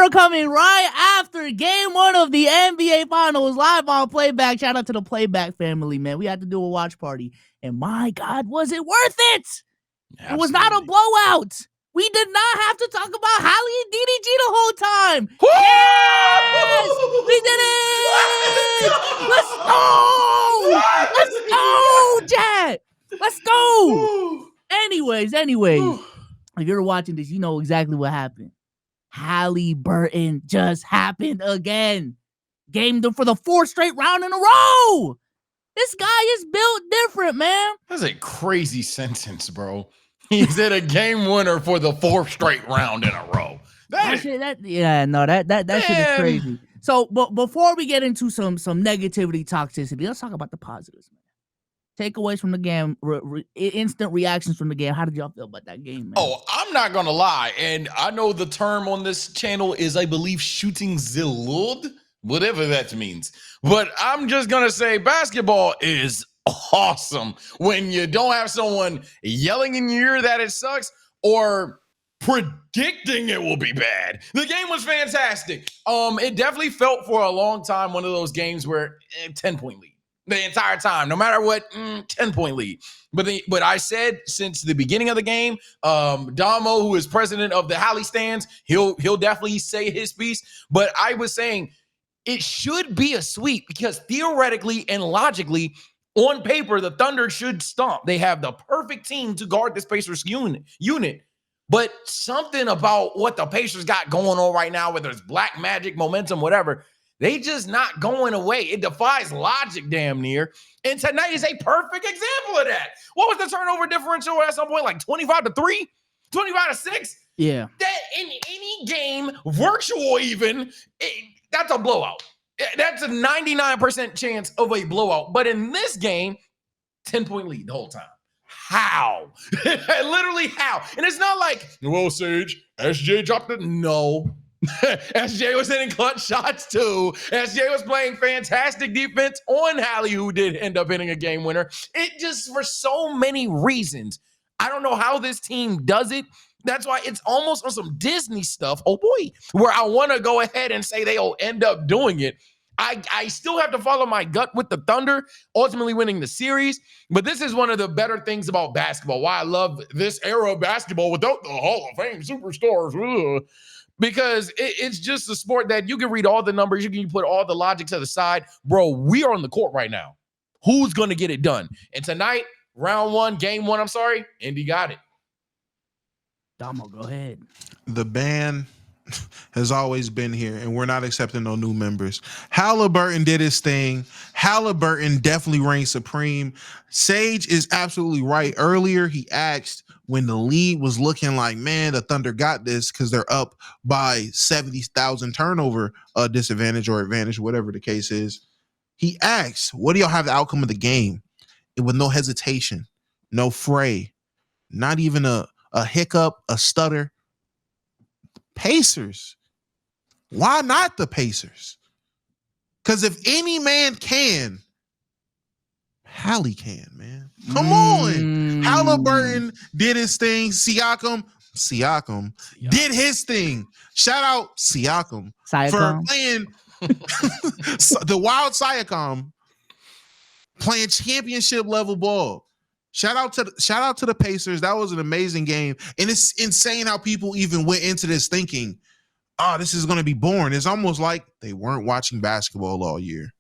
are coming right after game 1 of the NBA Finals, live on playback. Shout out to the playback family, man. We had to do a watch party, and my God, was it worth it? Absolutely. It was not a blowout. We did not have to talk about Hallie and DDG the whole time. Woo! Yes! We did it! Let's go! Let's go, Jet! Let's go! Anyways, if you're watching this, you know exactly what happened. Haliburton just happened again. Gamed him for the 4th straight round in a row. This guy is built different, man. That's a crazy sentence, bro. He's at a game winner for the 4th straight round in a row. That shit is crazy. So, but before we get into some negativity, toxicity, let's talk about the positives, man. Takeaways from the game, instant reactions from the game. How did y'all feel about that game, man? Oh, I'm not gonna lie, and I know the term on this channel is, I believe, shooting the Lord, whatever that means. But I'm just gonna say basketball is awesome when you don't have someone yelling in your ear that it sucks or predicting it will be bad. The game was fantastic. It definitely felt for a long time one of those games where 10-point lead. The entire time, no matter what, 10-point lead. But I said since the beginning of the game, Damo, who is president of the Hallie stands, he'll definitely say his piece. But I was saying it should be a sweep because theoretically and logically, on paper, the Thunder should stomp. They have the perfect team to guard this Pacers unit. But something about what the Pacers got going on right now, whether it's black magic, momentum, whatever, they just not going away. It defies logic damn near. And tonight is a perfect example of that. What was the turnover differential at some point? Like 25-3? 25-6? Yeah. That in any game, virtual even, that's a blowout. That's a 99% chance of a blowout. But in this game, 10-point lead the whole time. How? Literally how? And it's not like, well, Sage, SJ dropped it. No. SJ was hitting clutch shots too. SJ was playing fantastic defense on Hallie, who did end up hitting a game winner. It just, for so many reasons, I don't know how this team does it. That's why it's almost on some Disney stuff, oh boy, where I want to go ahead and say they'll end up doing it. I still have to follow my gut with the Thunder, ultimately winning the series. But this is one of the better things about basketball, why I love this era of basketball without the Hall of Fame superstars. Ugh. Because it's just a sport that you can read all the numbers, you can put all the logic to the side. Bro, we are on the court right now. Who's going to get it done? And tonight, game one, Indy got it. Damo, go ahead. The band has always been here, and we're not accepting no new members. Haliburton did his thing. Haliburton definitely reigned supreme. Sage is absolutely right. Earlier, he asked when the lead was looking like, man, the Thunder got this because they're up by 70,000 turnover disadvantage or advantage, whatever the case is. He asked, what do y'all have the outcome of the game? And with no hesitation, no fray, not even a hiccup, a stutter. Pacers. Why not the Pacers? Because if any man can, Hallie can, man. Come on. Haliburton did his thing. Siakam did his thing. Shout out Siakam for playing the wild Siakam playing championship level ball. Shout out to the Pacers. That was an amazing game. And it's insane how people even went into this thinking, oh, this is going to be boring. It's almost like they weren't watching basketball all year.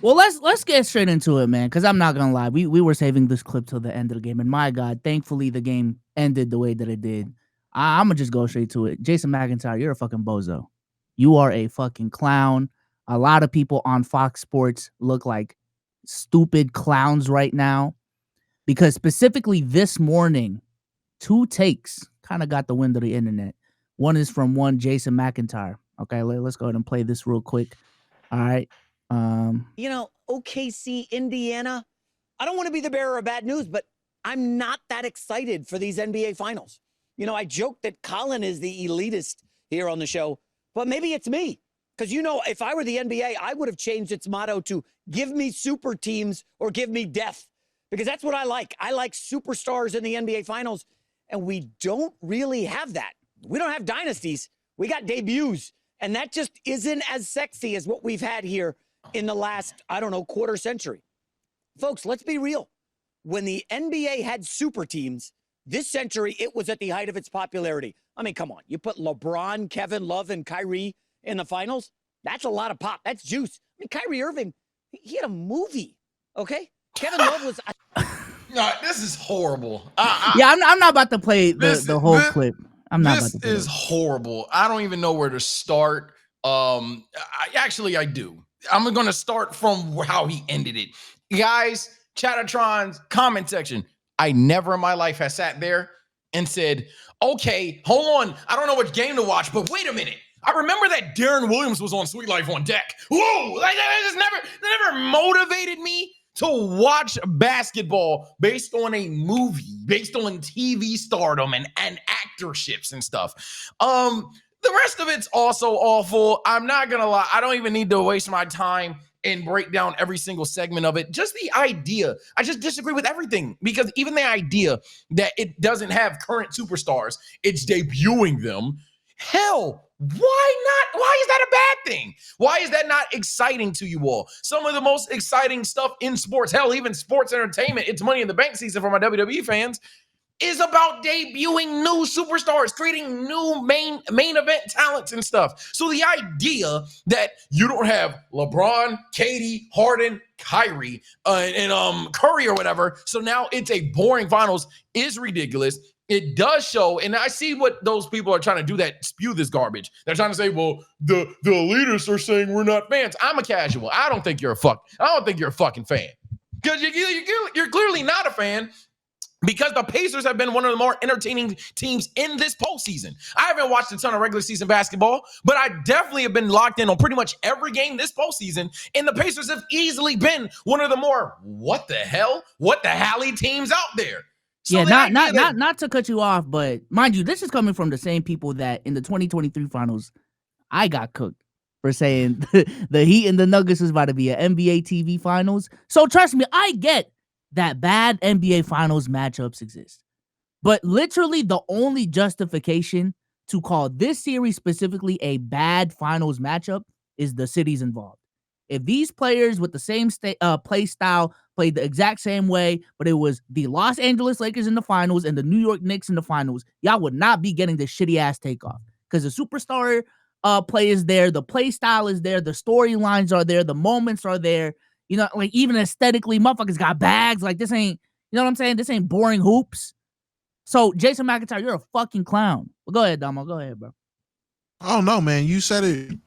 Well, let's get straight into it, man, because I'm not going to lie. We were saving this clip till the end of the game. And my God, thankfully the game ended the way that it did. I'm going to just go straight to it. Jason McIntyre, you're a fucking bozo. You are a fucking clown. A lot of people on Fox Sports look like stupid clowns right now, because specifically this morning, 2 takes kind of got the wind of the internet. One is from Jason McIntyre. Okay, let's go ahead and play this real quick. All right. OKC, Indiana, I don't want to be the bearer of bad news, but I'm not that excited for these NBA finals. I joke that Colin is the elitist here on the show, but maybe it's me. Because, if I were the NBA, I would have changed its motto to give me super teams or give me death. Because that's what I like. I like superstars in the NBA finals. And we don't really have that. We don't have dynasties. We got debuts, and that just isn't as sexy as what we've had here in the last, I don't know, quarter century. Folks, let's be real. When the NBA had super teams, this century, it was at the height of its popularity. I mean, come on. You put LeBron, Kevin Love, and Kyrie in the finals? That's a lot of pop. That's juice. I mean, Kyrie Irving, he had a movie, okay? Kevin Love was... No, this is horrible. Yeah, I'm not about to play the whole clip. I'm not about to play This is horrible. I don't even know where to start. I do. I'm going to start from how he ended it. Guys, Chattertron's comment section. I never in my life have sat there and said, okay, hold on. I don't know which game to watch, but wait a minute. I remember that Darren Williams was on Sweet Life on Deck. Whoa, like that never motivated me to watch basketball based on a movie, based on TV stardom and actorships and stuff. The rest of it's also awful. I'm not gonna lie. I don't even need to waste my time and break down every single segment of it. Just the idea. I just disagree with everything, because even the idea that it doesn't have current superstars, it's debuting them. Hell, why not? Why is that a bad thing? Why is that not exciting to you all? Some of the most exciting stuff in sports, hell, even sports entertainment, it's Money in the Bank season for my WWE fans, is about debuting new superstars, creating new main event talents and stuff. So the idea that you don't have LeBron, KD, Harden, Kyrie, and Curry or whatever, so now it's a boring finals, is ridiculous. It does show, and I see what those people are trying to do that spew this garbage. They're trying to say, well, the elitists are saying we're not fans. I'm a casual. I don't think you're a fucking fan. Because you're clearly not a fan. Because the Pacers have been one of the more entertaining teams in this postseason. I haven't watched a ton of regular season basketball, but I definitely have been locked in on pretty much every game this postseason. And the Pacers have easily been one of the more what the hell teams out there. So yeah, not to cut you off, but mind you, this is coming from the same people that in the 2023 finals, I got cooked for saying the Heat and the Nuggets is about to be an NBA TV finals. So trust me, I get that bad NBA finals matchups exist. But literally the only justification to call this series specifically a bad finals matchup is the cities involved. If these players with the same play style played the exact same way, but it was the Los Angeles Lakers in the finals and the New York Knicks in the finals, y'all would not be getting this shitty ass takeoff. Because the superstar play is there, the play style is there, the storylines are there, the moments are there. You know, like even aesthetically, motherfuckers got bags. Like this ain't, you know what I'm saying? This ain't boring hoops. So Jason McIntyre, you're a fucking clown. Well, go ahead, Damo. Go ahead, bro. Oh no, man. You said it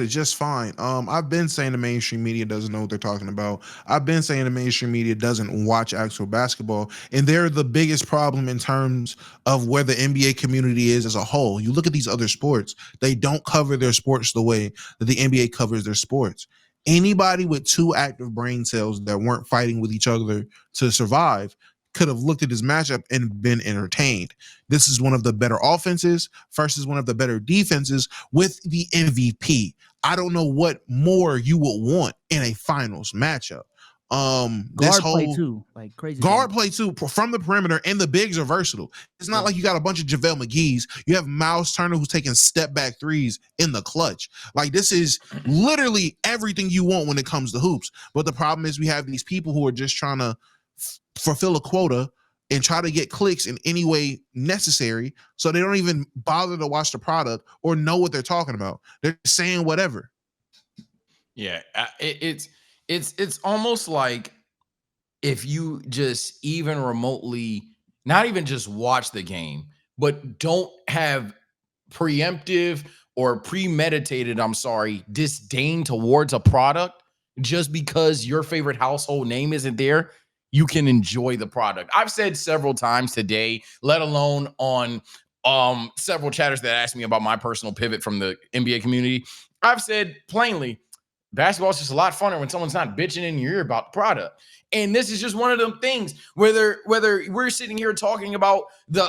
just fine. I've been saying the mainstream media doesn't know what they're talking about. I've been saying the mainstream media doesn't watch actual basketball, and they're the biggest problem in terms of where the NBA community is as a whole. You look at these other sports, they don't cover their sports the way that the NBA covers their sports. Anybody with two active brain cells that weren't fighting with each other to survive could have looked at this matchup and been entertained. This is one of the better offenses versus one of the better defenses with the MVP. I don't know what more you would want in a finals matchup. Guard play too, like crazy. Guard play too from the perimeter, and the bigs are versatile. It's not like you got a bunch of JaVale McGee's. You have Miles Turner who's taking step back threes in the clutch. Like this is literally everything you want when it comes to hoops. But the problem is we have these people who are just trying to fulfill a quota and try to get clicks in any way necessary, so they don't even bother to watch the product or know what they're talking about. They're saying whatever. Yeah, it's almost like if you just even remotely, not even just watch the game, but don't have preemptive or premeditated, disdain towards a product just because your favorite household name isn't there, you can enjoy the product. I've said several times today, let alone on several chatters that asked me about my personal pivot from the NBA community. I've said plainly, basketball is just a lot funner when someone's not bitching in your ear about the product. And this is just one of them things, whether we're sitting here talking about the,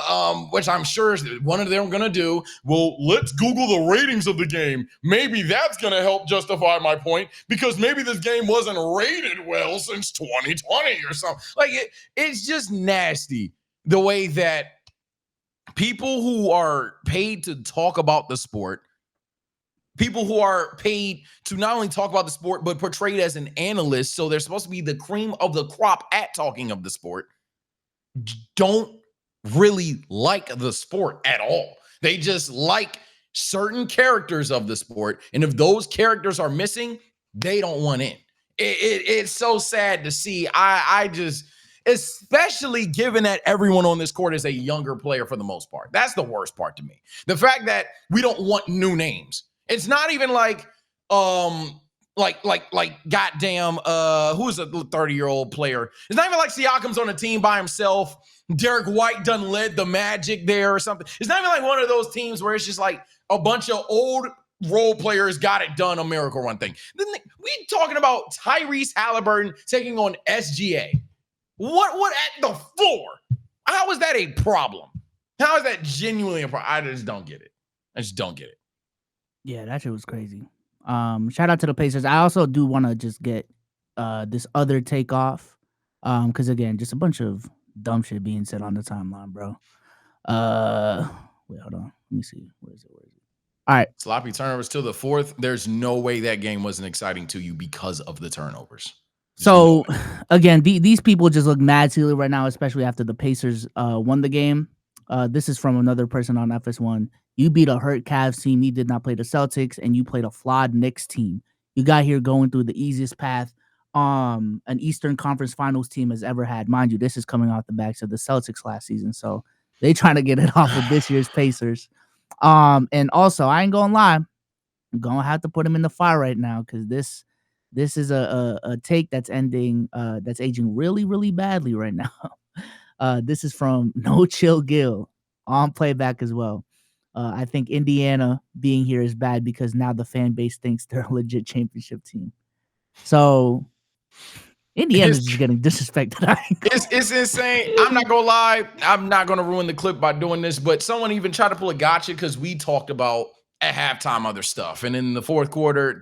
which I'm sure is one of them going to do, well, let's Google the ratings of the game. Maybe that's going to help justify my point, because maybe this game wasn't rated well since 2020 or something. Like it's just nasty the way that people who are paid to talk about the sport, people who are paid to not only talk about the sport, but portrayed as an analyst, so they're supposed to be the cream of the crop at talking of the sport, don't really like the sport at all. They just like certain characters of the sport, and if those characters are missing, they don't want in. It's so sad to see. I just, especially given that everyone on this court is a younger player for the most part. That's the worst part to me. The fact that we don't want new names. It's not even like goddamn, who's a 30-year-old player? It's not even like Siakam's on a team by himself. Derek White done led the Magic there or something. It's not even like one of those teams where it's just like a bunch of old role players got it done, a miracle run thing. We talking about Tyrese Haliburton taking on SGA. What at the floor? How is that a problem? How is that genuinely a problem? I just don't get it. Yeah, that shit was crazy. Shout out to the Pacers. I also do want to just get this other take off. Because again, just a bunch of dumb shit being said on the timeline, bro. Wait, hold on. Let me see. Where is it? All right. Sloppy turnovers till the fourth. There's no way that game wasn't exciting to you because of the turnovers. So again, these people just look mad silly right now, especially after the Pacers won the game. This is from another person on FS1. You beat a hurt Cavs team. You did not play the Celtics, and you played a flawed Knicks team. You got here going through the easiest path an Eastern Conference Finals team has ever had. Mind you, this is coming off the backs of the Celtics last season, so they trying to get it off of this year's Pacers. And also, I ain't gonna lie, I'm gonna have to put him in the fire right now because this is a take that's aging really, really badly right now. This is from No Chill Gill on playback as well. I think Indiana being here is bad because now the fan base thinks they're a legit championship team. So Indiana's just getting disrespected. It's insane. I'm not gonna lie. I'm not gonna ruin the clip by doing this, but someone even tried to pull a gotcha because we talked about at halftime other stuff, and in the third quarter,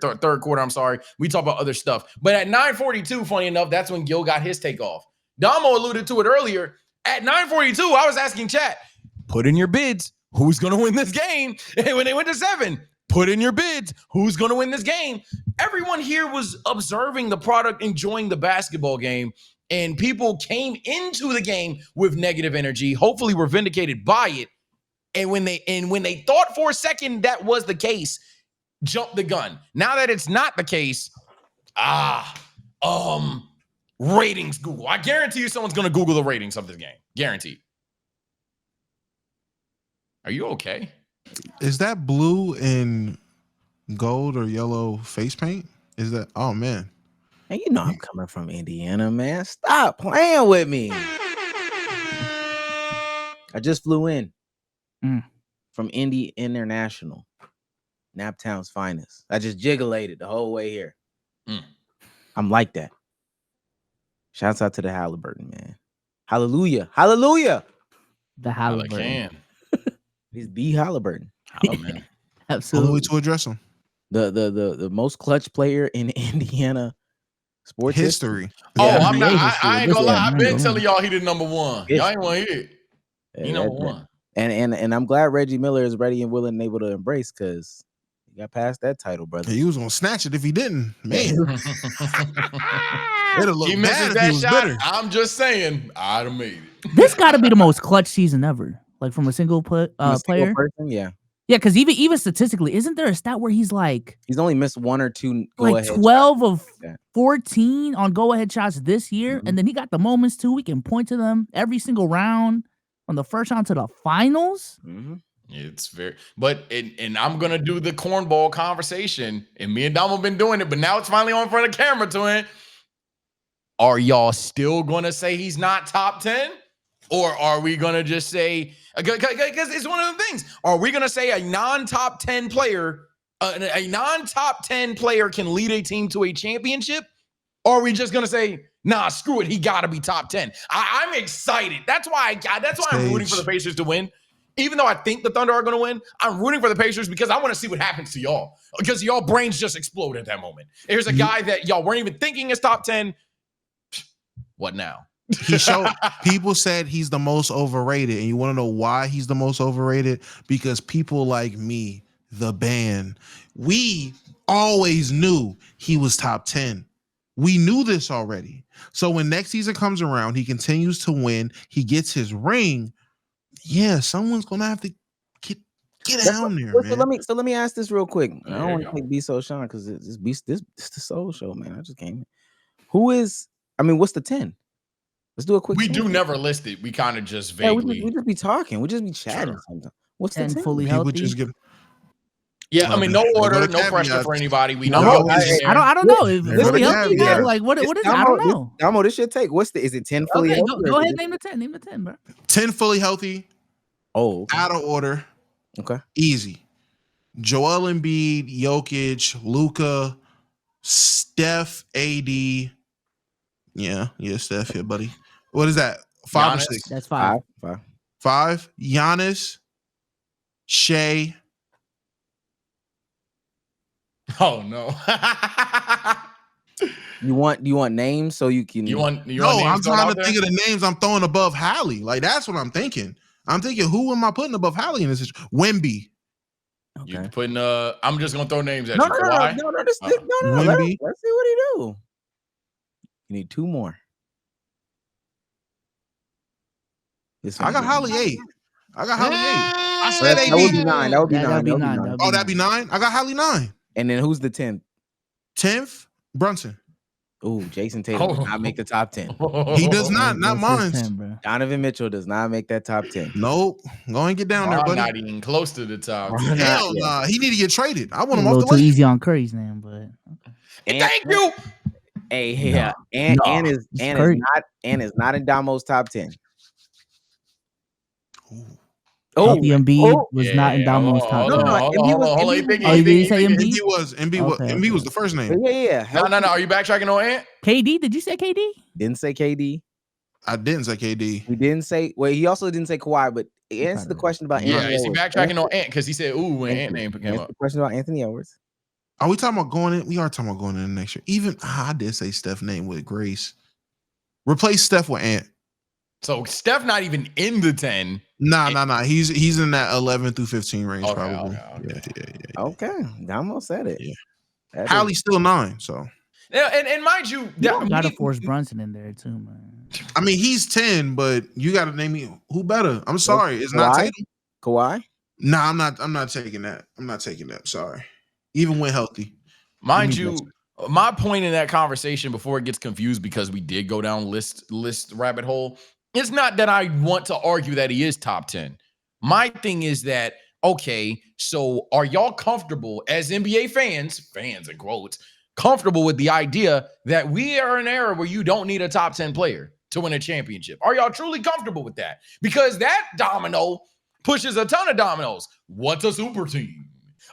I'm sorry, we talked about other stuff. But at 9:42, funny enough, that's when Gil got his takeoff. Damo alluded to it earlier. At 9:42, I was asking chat, put in your bids. Who's gonna win this game? And when they went to 7, put in your bids. Who's going to win this game? Everyone here was observing the product, enjoying the basketball game, and people came into the game with negative energy. Hopefully, were vindicated by it. And when they thought for a second that was the case, jumped the gun. Now that it's not the case, ratings Google. I guarantee you, someone's going to Google the ratings of this game. Guaranteed. Are you okay? Is that blue and gold or yellow face paint? Is that? Oh man! And you know I'm coming from Indiana, man. Stop playing with me. I just flew in from Indy International, Naptown's finest. I just jiggulated the whole way here. I'm like that. Shouts out to the Haliburton, man. Hallelujah, hallelujah. The Haliburton. He's the Haliburton. Oh, man. Absolutely. Only way to address him. The most clutch player in Indiana sports history. I ain't gonna lie. I've been telling y'all he the number one. Y'all ain't want to hear it. He number one. And I'm glad Reggie Miller is ready and willing and able to embrace because he got past that title, brother. He was gonna snatch it if he didn't. Man, it'll look he bad misses if that he was shot. bitter. I'm just saying, I'd have made it. This got to be the most clutch season ever, like from a single player. Person, yeah. Yeah, because even statistically, isn't there a stat where he's only missed 1 or 2 like 12 of 14 on go-ahead shots this year, and then he got the moments too. We can point to them every single round from the first round to the finals. It's very, and I'm gonna do the cornball conversation, and me and Dom have been doing it, but now it's finally on front of camera to it. Are y'all still gonna say he's not top 10? Or are we going to just say, because it's one of the things, are we going to say a non-top 10 player, a non-top 10 player can lead a team to a championship? Or are we just going to say, nah, screw it, he got to be top 10? I'm excited. That's why I'm rooting for the Pacers to win. Even though I think the Thunder are going to win, I'm rooting for the Pacers because I want to see what happens to y'all. Because y'all brains just explode at that moment. Here's a guy that y'all weren't even thinking is top 10. What now? He showed people said he's the most overrated, and you want to know why he's the most overrated? Because people like me, the band, we always knew he was top 10. We knew this already. So when next season comes around, he continues to win, he gets his ring. Yeah, someone's gonna have to get down there, man. So let me ask this real quick. I don't want you to take B So Sean because this the soul show, man. I just came. What's the 10? Let's do a quick. We 10. do never list it. We kind of just Yeah, vaguely. we just be talking. We just be chatting sometimes. What's the 10 10? fully People healthy. just get Yeah, I mean, no But order, a no pressure caveat. for anybody. We No, know I- Jokic's in there. I don't know. If But fully a healthy, caveat. like what is it? I don't know. Damo, this should take. Is it 10 fully Okay, healthy? go ahead. Name the 10. Name the 10, bro. 10 fully healthy, Oh, okay. out of order, Okay. easy. Joel Embiid, Jokic, Luka, Steph, AD. Yeah, Steph here, buddy. What is that? 5 or Giannis. 6? That's 5. 5. Giannis, Shea. Oh no. You want names so you can. you want No, names I'm thrown trying out to there? think of the names I'm throwing above Hallie. Like that's what I'm thinking. I'm thinking, who am I putting above Hallie in this situation? Wemby. You Okay. putting I'm just gonna throw names at No, you. no, Kawhi? no. Wemby. Let's see what he do. You need 2 more. I got Holly 8. I said That would be AD. 9. That would be That'd 9. be That would be 9. 9. Oh, that'd be 9. I got Holly 9. And then who's the 10th? 10th, Brunson. Ooh, Jason Tatum does not make the top 10. He does not That's his mine. 10, bro. Donovan Mitchell does not make that top 10. Nope. Go and get down there, I'm buddy. not even close to the top. Nah, Hell yeah. nah. He need to get traded. I A want him off little the too list. easy on Curry's name, but And- Thank you. Hey, yeah. And is Curry. not in Damo's top 10. Ooh. Healthy Embiid was not in Yeah, Damo's hold top on, 10. hold on, hold on, Embiid hold was- on, hold on. Embiid You think- was- Oh, you did he think- say you think- Embiid? Embiid was the first name. Yeah. No. Are you backtracking on Ant? KD, did you say KD? Didn't say KD. I didn't say KD. He didn't say. Well, he also didn't say Kawhi. But answer the question about Yeah, Anthony is he Edwards. backtracking on Ant? Because he said, ooh, when Ant name came Answer up. the question about Anthony Edwards. Are we talking about going in? We are talking about going in next year. Even I did say Steph name with Grace. Replace Steph with Ant. So Steph not even in the 10. Nah. He's in that 11 through 15 range, Okay, probably. okay. Yeah. Okay, Damo said it. Yeah. That Hallie's still 9, so Yeah, and mind you, You gotta force Brunson in there too, man. I mean he's 10, but you gotta name me who better. I'm sorry. It's not Kawhi? Tatum. Kawhi. Nah, I'm not taking that. I'm not taking that. Sorry. Even when healthy. mind Give me you, my point in that conversation before it gets confused because we did go down list rabbit hole. It's not that I want to argue that he is top 10. My thing is that, okay, so are y'all comfortable as NBA fans in quotes, comfortable with the idea that we are in an era where you don't need a top 10 player to win a championship? Are y'all truly comfortable with that? Because that domino pushes a ton of dominoes. What's a super team?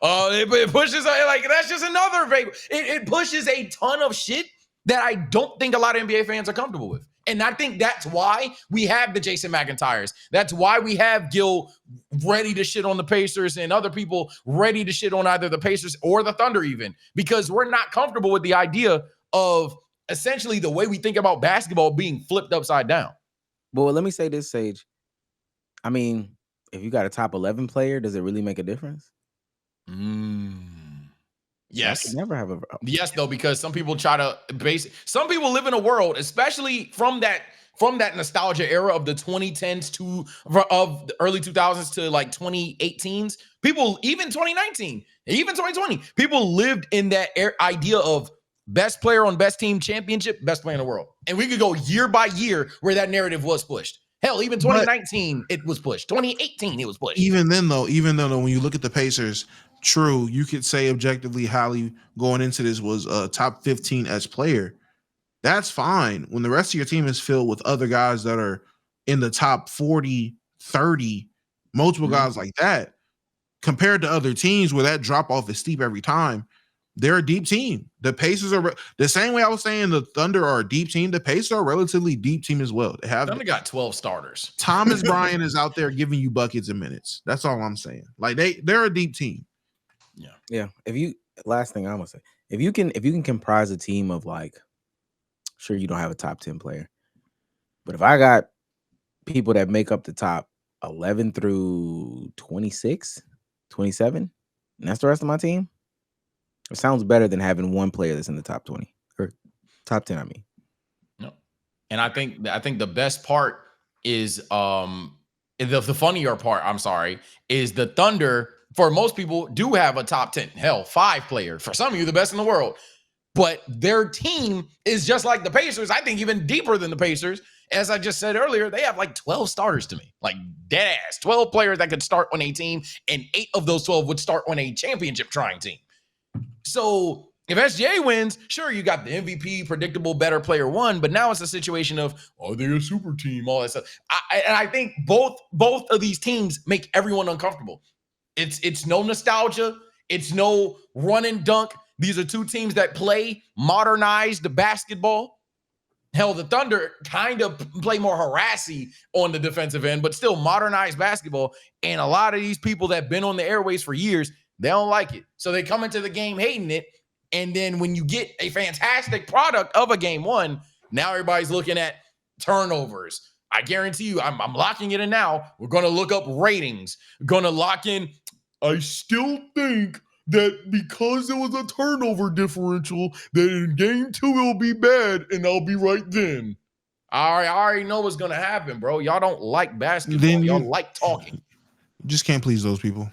It pushes like that's just another vague. It pushes a ton of shit that I don't think a lot of NBA fans are comfortable with. And I think that's why we have the Jason McIntyres. That's why we have Gil ready to shit on the Pacers and other people ready to shit on either the Pacers or the Thunder even, because we're not comfortable with the idea of essentially the way we think about basketball being flipped upside down. But let me say this, Sage. I mean, if you got a top 11 player, does it really make a difference? Yes. I could never have a. Yes, though, because some people try to some people live in a world, especially from that nostalgia era of the 2010s of the early 2000s to like 2018s. People, even 2019, even 2020, people lived in that idea of best player on best team championship, best player in the world. And we could go year by year where that narrative was pushed. Hell, even 2019, it was pushed. 2018, it was pushed. Even then, though, when you look at the Pacers, true, you could say objectively, Hallie going into this was a top 15 as player. That's fine. When the rest of your team is filled with other guys that are in the top 40, 30, multiple guys like that, compared to other teams where that drop off is steep every time, they're a deep team. The Pacers are the same way I was saying the Thunder are a deep team. The Pacers are a relatively deep team as well. They have Thunder got 12 starters. Thomas Bryant is out there giving you buckets and minutes. That's all I'm saying. Like they're a deep team. Yeah. Last thing I'm gonna say, if you can comprise a team of like, sure, you don't have a top 10 player, But if I got people that make up the top 11 through 26, 27, and that's the rest of my team, it sounds better than having one player that's in the top 20 or top 10. I mean, no, and I think the best part is the funnier part. I'm sorry, is the Thunder. For most people, do have a top 10, hell, 5 player. For some of you, the best in the world. But their team is just like the Pacers. I think even deeper than the Pacers. As I just said earlier, they have like 12 starters to me. Like dead ass. 12 players that could start on a team, and 8 of those 12 would start on a championship trying team. So if SGA wins, sure, you got the MVP, predictable, better player one, but now it's a situation of, are they a super team? All that stuff. I think both of these teams make everyone uncomfortable. It's no nostalgia. It's no run and dunk. These are 2 teams that play modernized basketball. Hell, the Thunder kind of play more harassy on the defensive end, but still modernized basketball. And a lot of these people that have been on the airways for years, they don't like it. So they come into the game hating it. And then when you get a fantastic product of a game one, now everybody's looking at turnovers. I guarantee you, I'm locking it in now. We're going to look up ratings. Going to lock in. I still think that because it was a turnover differential, that in game 2 it'll be bad, and I'll be right then. I already know what's going to happen, bro. Y'all don't like basketball. Y'all like talking. You just can't please those people.